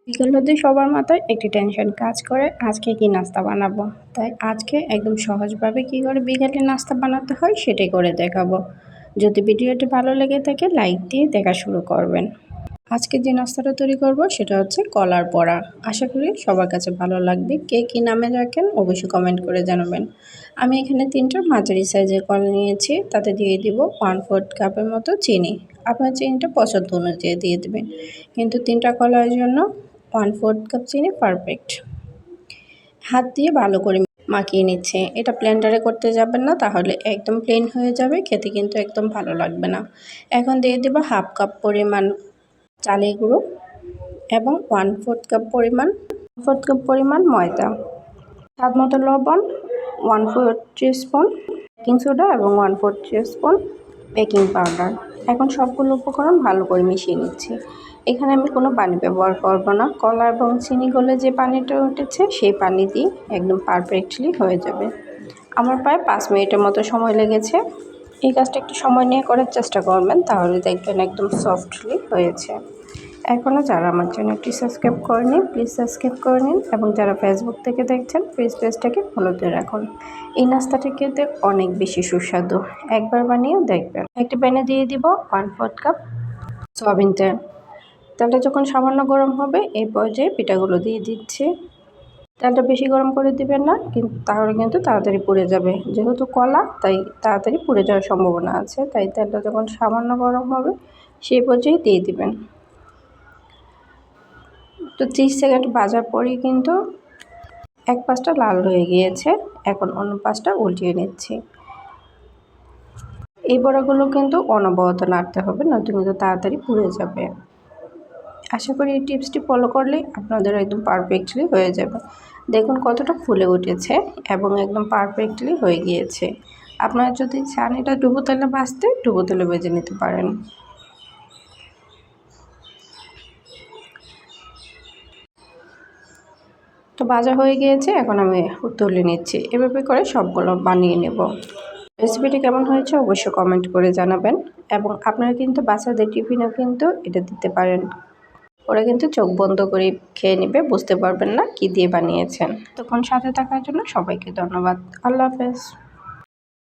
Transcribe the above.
বিকেল হতে সবার মাথায় একটি টেনশন কাজ করে, আজকে কি নাস্তা বানাবো। তাই আজকে একদম সহজভাবে কি করে বিকেলে নাস্তা বানাতে হয় সেটাই করে দেখাবো। যদি ভিডিওটি ভালো লেগে থাকে লাইক দিয়ে দেখা শুরু করবেন। আজকে যে নাস্তাটা তৈরি করব সেটা হচ্ছে কলার বড়া। আশা করি সবার কাছে ভালো লাগবে। কে কী নামে রাখেন অবশ্যই কমেন্ট করে জানাবেন। আমি এখানে 3টা মাঝারি সাইজের কলা নিয়েছি, তাতে দিয়ে দিব 1/4 কাপের মতো চিনি। আপনার চিনিটা পছন্দ অনুযায়ী দিয়ে দেবেন, কিন্তু 3টা কলার জন্য 1/4 কাপ চিনি পারফেক্ট। হাত দিয়ে ভালো করে মাখিয়ে নিচ্ছে। এটা ব্লেন্ডারে করতে যাবেন না, তাহলে একদম প্লেন হয়ে যাবে, খেতে কিন্তু একদম ভালো লাগবে না। এখন দিয়ে দেব 1/2 কাপ পরিমাণ চালের গুঁড়ো এবং 1/4 কাপ পরিমাণ ময়দা, স্বাদ মতো লবণ, 1/4 টিস্পুন বেকিং সোডা এবং 1/4 টিস্পুন বেকিং পাউডার। এখন সবগুলো উপকরণ ভালো করে মিশিয়ে নিচ্ছি। এখানে আমি কোনো পানি ব্যবহার করব না। কলা এবং চিনি গলে যে পানিটা উঠেছে সেই পানি দিয়ে একদম পারফেক্টলি হয়ে যাবে। আমার প্রায় 5 মিনিটের মতো সময় লেগেছে। এই কাজটা একটু সময় নিয়ে করার চেষ্টা করবেন, তাহলে দেখবেন একদম সফটলি হয়েছে। এখনও যারা আমার চ্যানেলটি সাবস্ক্রাইব করেনি প্লিজ সাবস্ক্রাইব করে নিন, এবং যারা ফেসবুক থেকে দেখছেন প্লিজ পেজটাকে ফলো দিয়ে রাখুন। এই নাস্তাটি খেতে অনেক বেশি সুস্বাদু, একবার বানিয়ে দেখবেন। একটি প্যানে দিয়ে দিব 1/4 কাপ সয়াবিন তেল। তেলটা যখন সামান্য গরম হবে এই পর্যায়ে পিঠাগুলো দিয়ে দিচ্ছি। তেলটা বেশি গরম করে দিবেন না, তাহলে কিন্তু তাড়াতাড়ি পুড়ে যাবে। যেহেতু কলা তাই তাড়াতাড়ি পুড়ে যাওয়ার সম্ভাবনা আছে, তাই তেলটা যখন সামান্য গরম হবে সেই পর্যায়ে দিয়ে দিবেন। তো 30 সেকেন্ড ভাজার পরেই কিন্তু এক পাশটা লাল হয়ে গিয়েছে। এখন অন্য পাশটা উল্টিয়ে নিচ্ছি। এই বড়াগুলো কিন্তু অনবরত নাড়তে হবে, নয়তো কিন্তু তাড়াতাড়ি পুড়ে যাবে। আশা করি এই টিপসটি ফলো করলে আপনাদের একদম পারফেক্টলি হয়ে যাবে। দেখুন কতটা ফুলে উঠেছে এবং একদম পারফেক্টলি হয়ে গিয়েছে। আপনারা যদি চান এটা ডুবো তেলে ভাজতে, ডুবো তেলে ভেজে নিতে পারেন। তো ভাজা হয়ে গিয়েছে, এখন আমি তুলে নিচ্ছি। এভাবে করে সবগুলো বানিয়ে নেব। রেসিপিটি কেমন হয়েছে অবশ্যই কমেন্ট করে জানাবেন, এবং আপনারা কিন্তু বাচ্চাদের টিফিনেও কিন্তু এটা দিতে পারেন। ওরা কিন্তু চোখ বন্ধ করে খেয়ে নেবে, বুঝতে পারবেন না কি দিয়ে বানিয়েছেন। তখন সাথে থাকার জন্য সবাইকে ধন্যবাদ। আল্লাহ হাফেজ।